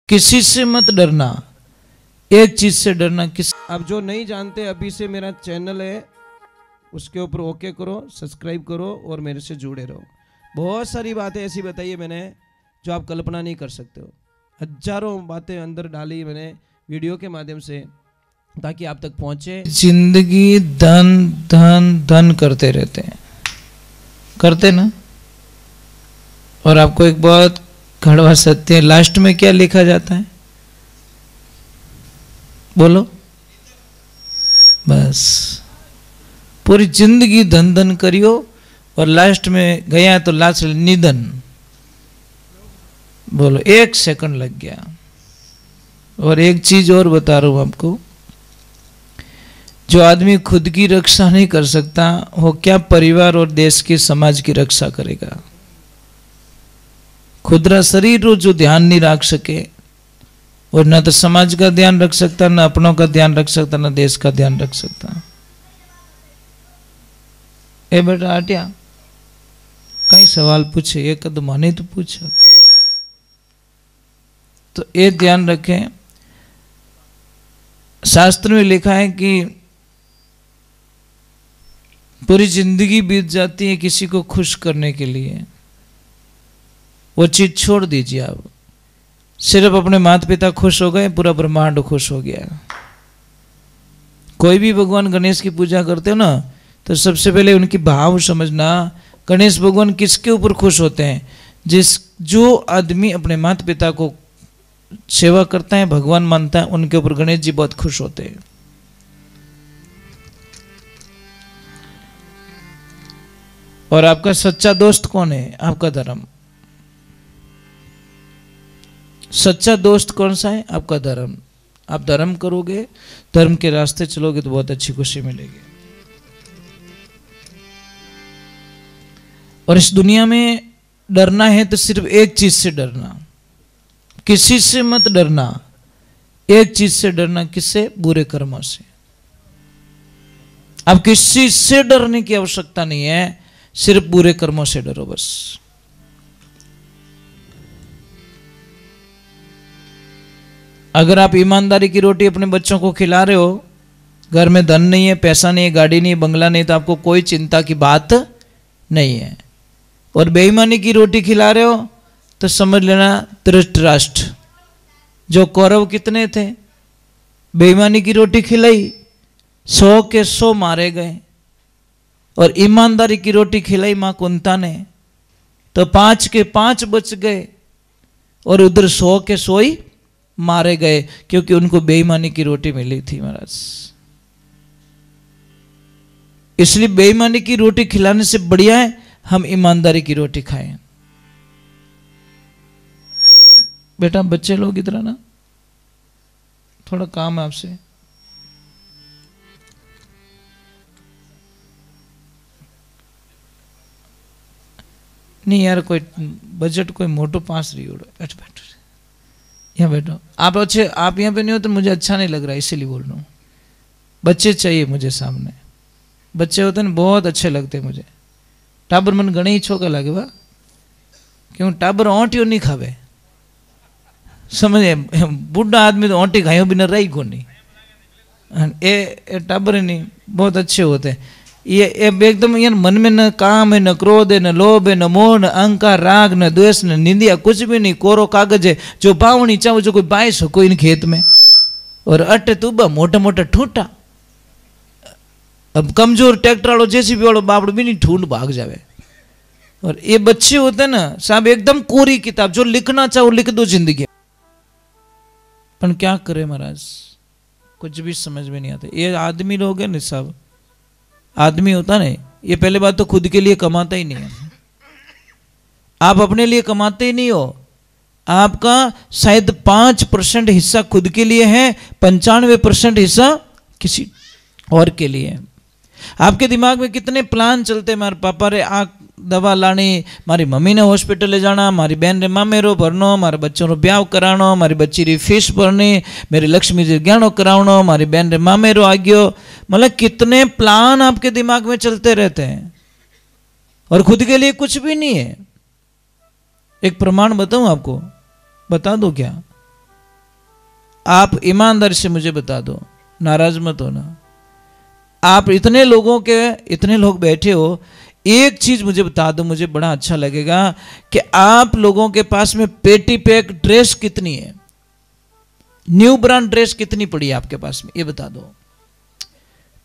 किसी से मत डरना, एक चीज से डरना। किस अब जो नहीं जानते अभी से मेरा चैनल है उसके ऊपर ओके करो, सब्सक्राइब करो और मेरे से जुड़े रहो। बहुत सारी बातें ऐसी बताई है मैंने जो आप कल्पना नहीं कर सकते हो। हजारों बातें अंदर डाली मैंने वीडियो के माध्यम से ताकि आप तक पहुंचे। जिंदगी धन धन धन करते रहते हैं, करते ना। और आपको एक बहुत कड़वा सत्य है, लास्ट में क्या लिखा जाता है बोलो? बस पूरी जिंदगी धन धन करियो और लास्ट में गया तो लास्ट निधन। बोलो, 1 सेकंड लग गया। और एक चीज और बता रहा हूं आपको, जो आदमी खुद की रक्षा नहीं कर सकता वो क्या परिवार और देश के समाज की रक्षा करेगा? खुदरा शरीर रो जो ध्यान नहीं रख सके और न तो समाज का ध्यान रख सकता, न अपनों का ध्यान रख सकता, न देश का ध्यान रख सकता। ए बेटा आटिया कई सवाल पूछे, एक कद माने तो पूछा। तो ये ध्यान रखें, शास्त्र में लिखा है कि पूरी जिंदगी बीत जाती है किसी को खुश करने के लिए। वो चीज छोड़ दीजिए आप। सिर्फ अपने माता पिता खुश हो गए, पूरा ब्रह्मांड खुश हो गया। कोई भी भगवान गणेश की पूजा करते हो ना, तो सबसे पहले उनकी भाव समझना। गणेश भगवान किसके ऊपर खुश होते हैं? जो आदमी अपने माता पिता को सेवा करता है, भगवान मानता है, उनके ऊपर गणेश जी बहुत खुश होते हैं। और आपका सच्चा दोस्त कौन है? आपका धर्म। सच्चा दोस्त कौन सा है? आपका धर्म। आप धर्म करोगे, धर्म के रास्ते चलोगे तो बहुत अच्छी खुशी मिलेगी। और इस दुनिया में डरना है तो सिर्फ एक चीज से डरना, किसी से मत डरना। एक चीज से डरना, किससे? बुरे कर्मों से। अब किसी से डरने की आवश्यकता नहीं है, सिर्फ बुरे कर्मों से डरो बस। अगर आप ईमानदारी की रोटी अपने बच्चों को खिला रहे हो, घर में धन नहीं है, पैसा नहीं है, गाड़ी नहीं है, बंगला नहीं, तो आपको कोई चिंता की बात नहीं है। और बेईमानी की रोटी खिला रहे हो तो समझ लेना धृतराष्ट्र, जो कौरव कितने थे, बेईमानी की रोटी खिलाई 100 के 100 मारे गए। और ईमानदारी की रोटी खिलाई मां कुंता ने तो 5 के 5 बच गए और उधर 100 के 100 ही मारे गए, क्योंकि उनको बेईमानी की रोटी मिली थी महाराज। इसलिए बेईमानी की रोटी खिलाने से बढ़िया है हम ईमानदारी की रोटी खाएं। बेटा बच्चे लोग इधर ना, थोड़ा काम है आपसे। नहीं यार, कोई बजट कोई मोटो पास रही हो। बैठो बैठो, यहाँ बैठो। आप अच्छे, आप यहाँ पे नहीं हो तो मुझे अच्छा नहीं लग रहा है, इसीलिए बोल रहा हूँ। बच्चे चाहिए मुझे सामने, बच्चे होते हैं बहुत अच्छे लगते मुझे। टाबर मन घणे ही छोका लगे वाह, क्यों? टाबर ओंटियो नहीं खावे, समझे? बुढ़ा आदमी तो ओंटी खाइयो बिना रही को नहीं। ये टाबर नहीं बहुत अच्छे होते हैं। ये एकदम यार मन में न काम है, न क्रोध है, न लोभ है, न मोह, न अहंकार, राग, न द्वेष, न निंदिया, कुछ भी नहीं। कोरो कागज है जो बावनी चाहो जो कोई बाई सको इन खेत में। और अटे तुबा मोटा मोटा ठूटा। अब कमजोर ट्रैक्टर वालों जेसीबी वालों बापड़ भी नहीं ठूंड भाग जावे। और ये बच्चे होते हैं ना साहब, एकदम कोरी किताब, जो लिखना चाहो लिख दो जिंदगी। पर क्या करे महाराज, कुछ भी समझ में नहीं आता। ये आदमी लोग है ना साहब, आदमी होता नहीं, ये पहले बात तो खुद के लिए कमाता ही नहीं है। आप अपने लिए कमाते ही नहीं हो। आपका शायद 5% हिस्सा खुद के लिए है, 95% हिस्सा किसी और के लिए है। आपके दिमाग में कितने प्लान चलते हैं, मारे पापा रे आ दवा लानी, मारी मम्मी ने हॉस्पिटल ले जाना, मारी बहन रे मामेरो भरनो, मारे बच्चों रो ब्याह कराणो, मारी बच्ची री फीस भरनी, मेरी लक्ष्मी जी गहनो करावनो, मारी बहन रे मामेरो आ गयो। मतलब कितने प्लान आपके दिमाग में चलते रहते हैं और खुद के लिए कुछ भी नहीं है। एक प्रमाण बताऊं आपको, बता दो क्या? आप ईमानदारी से मुझे बता दो, नाराज मत होना। आप इतने लोग बैठे हो, एक चीज मुझे बता दो, मुझे बड़ा अच्छा लगेगा कि आप लोगों के पास में पेटी पैक ड्रेस कितनी है, न्यू ब्रांड ड्रेस कितनी पड़ी है आपके पास में, ये बता दो।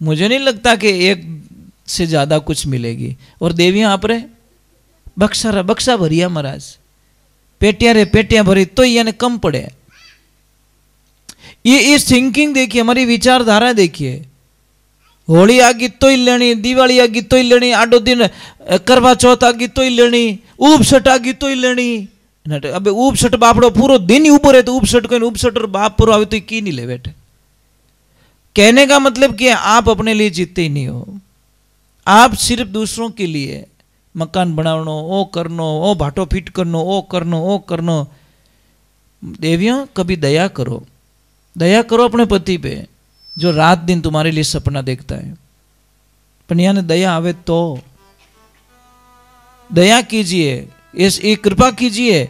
मुझे नहीं लगता कि एक से ज्यादा कुछ मिलेगी। और देवियां आप रहे बक्सा भरिया महाराज, पेटियां भरी तो यानी कम पड़े। ये थिंकिंग देखिए, हमारी विचारधारा देखिए। होली आगी तो ही लेनी, दिवाली आगी तो ही लेनी, 8 दिन करवा चौथ आगी तो ही लेनी, उपसट आगी तो ही लेनी। अब उपसट बापड़ो पूरा दिन ही ऊपर है तो उपसट कोई उपसट और बाप पूरा आवे तो की नहीं ले बैठे। कहने का मतलब कि आप अपने लिए जीते ही नहीं हो, आप सिर्फ दूसरों के लिए मकान बनावनो, ओ करनो, ओ भाटो फिट करनो, ओ करनो। देवियों कभी दया करो अपने पति पे जो रात दिन तुम्हारे लिए सपना देखता है। पनिया ने दया आवे तो दया कीजिए, ये कृपा कीजिए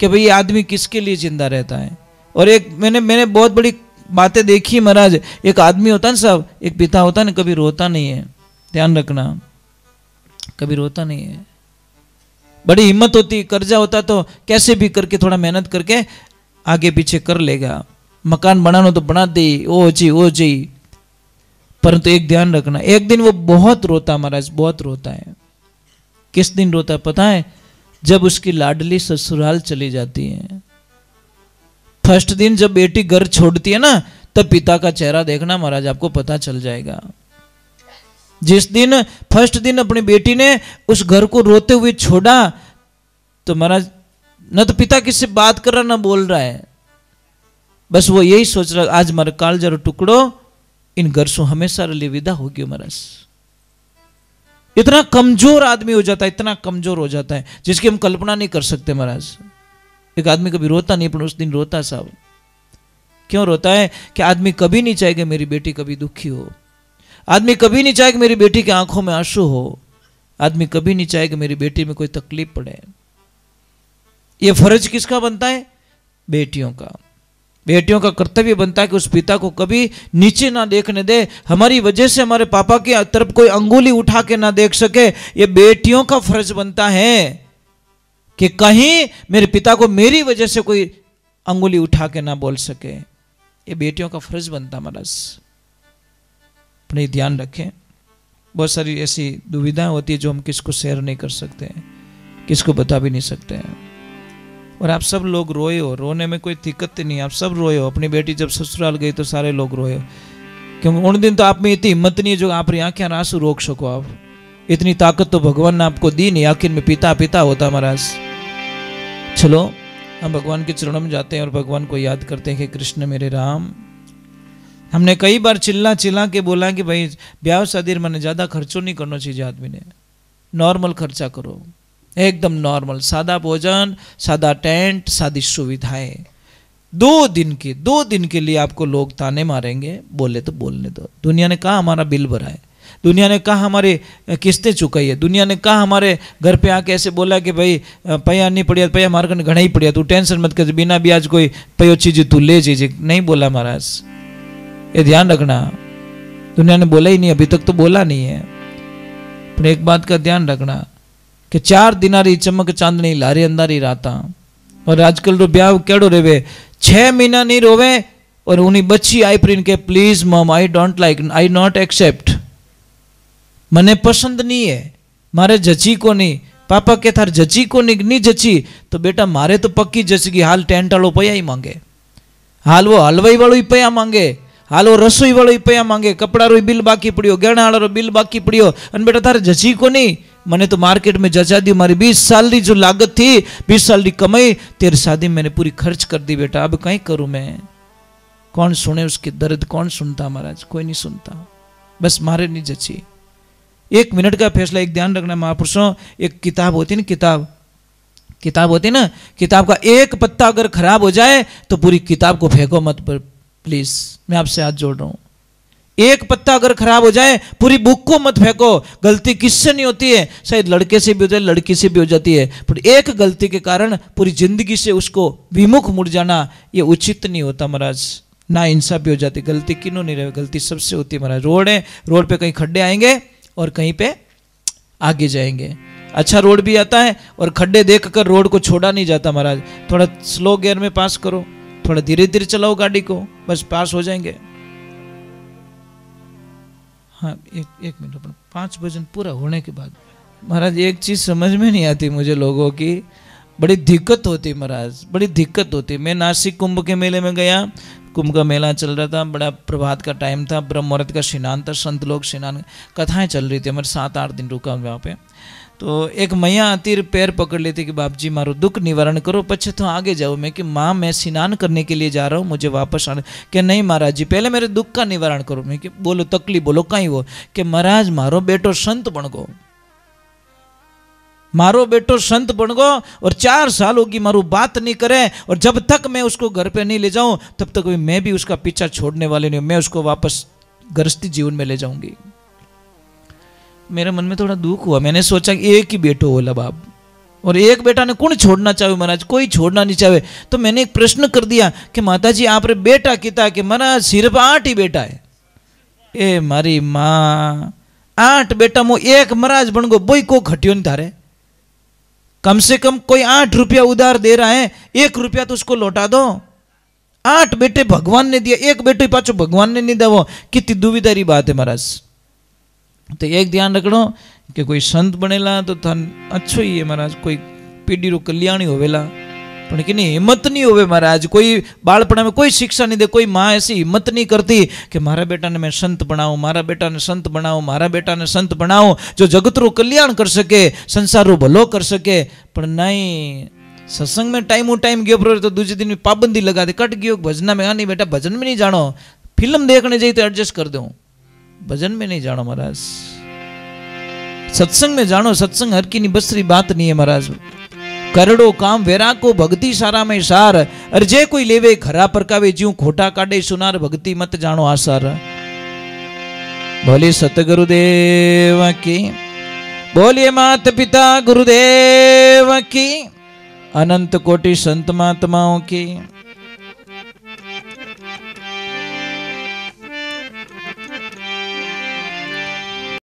कि भाई ये आदमी किसके लिए जिंदा रहता है। और एक मैंने बहुत बड़ी बातें देखी महाराज। एक आदमी होता है ना साहब, एक पिता होता है ना, कभी रोता नहीं है, ध्यान रखना, कभी रोता नहीं है। बड़ी हिम्मत होती, कर्जा होता तो कैसे भी करके थोड़ा मेहनत करके आगे पीछे कर लेगा, मकान बनाना तो बना दे, ओ जी। परंतु एक ध्यान रखना, एक दिन वो बहुत रोता महाराज, बहुत रोता है। किस दिन रोता है पता है? जब उसकी लाडली ससुराल चली जाती है। फर्स्ट दिन जब बेटी घर छोड़ती है ना, तब पिता का चेहरा देखना महाराज, आपको पता चल जाएगा। जिस दिन फर्स्ट दिन अपनी बेटी ने उस घर को रोते हुए छोड़ा, तो महाराज न तो पिता किससे बात कर रहा ना बोल रहा है, बस वो यही सोच रहा आज मारे कालजा रो टुकड़ो इन घर से हमेशा लिए विदा हो गयो महाराज। इतना कमजोर आदमी हो जाता है, इतना कमजोर हो जाता है जिसकी हम कल्पना नहीं कर सकते महाराज। एक आदमी कभी रोता नहीं, पर उस दिन रोता साहब। क्यों रोता है? कि आदमी कभी नहीं चाहेगा मेरी बेटी कभी दुखी हो, आदमी कभी नहीं चाहेगा मेरी बेटी की आंखों में आंसू हो, आदमी कभी नहीं चाहेगा मेरी बेटी में कोई तकलीफ पड़े। ये फर्ज किसका बनता है? बेटियों का। बेटियों का कर्तव्य बनता है कि उस पिता को कभी नीचे ना देखने दे, हमारी वजह से हमारे पापा की तरफ कोई अंगुली उठा के ना देख सके। ये बेटियों का फर्ज बनता है कि कहीं मेरे पिता को मेरी वजह से कोई अंगुली उठा के ना बोल सके। ये बेटियों का फर्ज बनता महाराज। अपने ध्यान रखें। बहुत सारी ऐसी दुविधाएं होती है जो हम किसको शेयर नहीं कर सकते, किसको बता भी नहीं सकते हैं। और आप सब लोग रोए हो, रोने में कोई दिक्कत नहीं, आप सब रोए हो। अपनी बेटी जब ससुराल गई तो सारे लोग रोए हो, क्योंकि उन दिन तो आप में इतनी हिम्मत नहीं है जो आप आंखें आंसू रोक सको। आप इतनी ताकत तो भगवान ने आपको दी नहीं, आखिर में पिता होता महाराज। चलो हम भगवान के चरणों में जाते हैं और भगवान को याद करते हैं कि कृष्ण मेरे राम। हमने कई बार चिल्ला के बोला कि भाई ब्याह शादी मैंने ज्यादा खर्चो नहीं करना चाहिए, आदमी ने नॉर्मल खर्चा करो, एकदम नॉर्मल, सादा भोजन, सादा टेंट, सादी सुविधाएं। 2 दिन के लिए आपको लोग ताने मारेंगे, बोले तो बोलने दो। दुनिया ने कहा हमारा बिल भरा है, दुनिया ने कहा हमारे किस्तें चुकाई है, दुनिया ने कहा हमारे घर पे आके ऐसे बोला कि भाई पैया नहीं पड़िया, पैया मार कर घना ही पड़िया, तू टेंशन मत कर, बिना ब्याज कोई पयो चीज तू ले चीज नहीं बोला महाराज। ये ध्यान रखना, दुनिया ने बोला ही नहीं, अभी तक तो बोला नहीं है। पर एक बात का ध्यान रखना कि 4 दिनारी चमक चांदनी लारी अंधारी राता। और आजकल रो ब्याह केड़ो रेवे, 6 महीना नहीं रोवे और उन्हीं बच्ची आई प्रिन के please mom I don't like, I not accept, मने पसंद नहीं है, मारे जची को नहीं। पापा के थार जची को नहीं जची तो बेटा मारे तो पक्की जचगी। हाल टेंट वालों पया ही मांगे, हाल वो हलवाई वालों ही पया मांगे, हाल वो रसोई वालों ही पया मांगे, कपड़ा रो बिल बाकी पड़ियो, गहना वाला रो बिल बाकी पड़ियो। अन बेटा थारे जची को नहीं, मैंने तो मार्केट में जचा दी, हमारी 20 साल की जो लागत थी, 20 साल की कमाई तेरी शादी मैंने पूरी खर्च कर दी बेटा, अब कहीं करूं मैं। कौन सुने उसकी दर्द, कौन सुनता महाराज? कोई नहीं सुनता, बस मारे नहीं जची। 1 मिनट का फैसला। एक ध्यान रखना महापुरुषों, एक किताब होती है ना, किताब होती है ना, किताब का एक पत्ता अगर खराब हो जाए तो पूरी किताब को फेंको मत, पर प्लीज मैं आपसे हाथ जोड़ रहा हूं। एक पत्ता अगर खराब हो जाए पूरी बुक को मत फेंको। गलती किससे नहीं होती है, शायद लड़के से भी हो जाए, लड़की से भी हो जाती है, पर एक गलती के कारण पूरी जिंदगी से उसको विमुख मुड़ जाना ये उचित नहीं होता महाराज। ना इंसाफी हो जाती। गलती किन्हों नहीं रहे, गलती सबसे होती है महाराज। रोड है, रोड पे कहीं खड्डे आएंगे और कहीं पे आगे जाएंगे। अच्छा रोड भी आता है और खड्डे देख कर रोड को छोड़ा नहीं जाता महाराज। थोड़ा स्लो गियर में पास करो, थोड़ा धीरे धीरे चलाओ गाड़ी को, बस पास हो जाएंगे। हाँ एक मिनट, अपन 5 भजन पूरा होने के बाद महाराज एक चीज समझ में नहीं आती मुझे, लोगों की बड़ी दिक्कत होती महाराज, बड़ी दिक्कत होती। मैं नासिक कुंभ के मेले में गया, कुंभ का मेला चल रहा था, बड़ा प्रभात का टाइम था, ब्रह्म मुहूर्त का स्नान था, संत लोग स्नान कथाएं चल रही थी। हमारे 7-8 दिन रुका वहाँ पे। तो एक मैया आती पैर पकड़ लेती कि बाप जी मारो दुख निवारण करो, पछे तो आगे जाओ। मैं कि माँ मैं स्नान करने के लिए जा रहा हूँ, मुझे वापस आना। कि नहीं महाराज जी पहले मेरे दुख का निवारण करो। मैं कि बोलो तकलीफ बोलो कहीं वो। कि महाराज मारो बेटो संत बन गो, मारो बेटो संत बन गो, और 4 साल होगी मारू बात नहीं करे, और जब तक मैं उसको घर पे नहीं ले जाऊं तब तक मैं भी उसका पीछा छोड़ने वाले नहीं हूं, मैं उसको वापस गृहस्थी जीवन में ले जाऊंगी। मेरे मन में थोड़ा दुख हुआ। मैंने सोचा कि एक ही बेटो होला बाप, और एक बेटा ने कौन छोड़ना चाहे महाराज, कोई छोड़ना नहीं चाहे। तो मैंने एक प्रश्न कर दिया कि माता जी आप रे बेटा किता? कि महाराज सिर्फ 8 ही बेटा है। ए मारी माँ 8 बेटा मो एक महाराज बन गो, बोई को घटियो नहीं थारे। कम से कम कोई 8 रुपया उधार दे रहा है, 1 रुपया तो उसको लौटा दो। 8 बेटे भगवान ने दिया, एक बेटे पाचो भगवान ने नहीं दिया, कितनी दुविधारी बात है महाराज। तो एक ध्यान रखो कि कोई संत बनेला तो थान अच्छो ही है महाराज, कोई पीढ़ी रो कल्याणी होवेला, पण कि नहीं हिम्मत नहीं होवे महाराज। कोई बालपणा में कोई शिक्षा नहीं दे, कोई माँ ऐसी हिम्मत नहीं करती कि मारा बेटा ने मैं संत बनाऊं, मारा बेटा ने संत बनाऊं, मारा बेटा ने संत बनाऊं जो जगत रो कल्याण कर सके, संसार रो भलो कर सके। पर नहीं, सत्संग में टाइम गयो तो दूसरे दिन में पाबंदी लगा दे, कट गयो भजना में। हाँ नहीं बेटा भजन में नहीं जानो, फिल्म देखने जाइए तो एडजस्ट कर दो, भजन में नहीं जानो महाराज, सत्संग में जानो। सत्संग हर की बसरी बात नहीं है महाराज। करड़ो काम वेरा को भक्ति सारा में सार, अरे जे कोई लेवे खरा परकावे, ज्यों खोटा काटे सुनार, भक्ति मत जानो आसार। बोले सतगुरुदेव की, बोलिए माता पिता गुरुदेव की, अनंत कोटि संत महात्माओं की।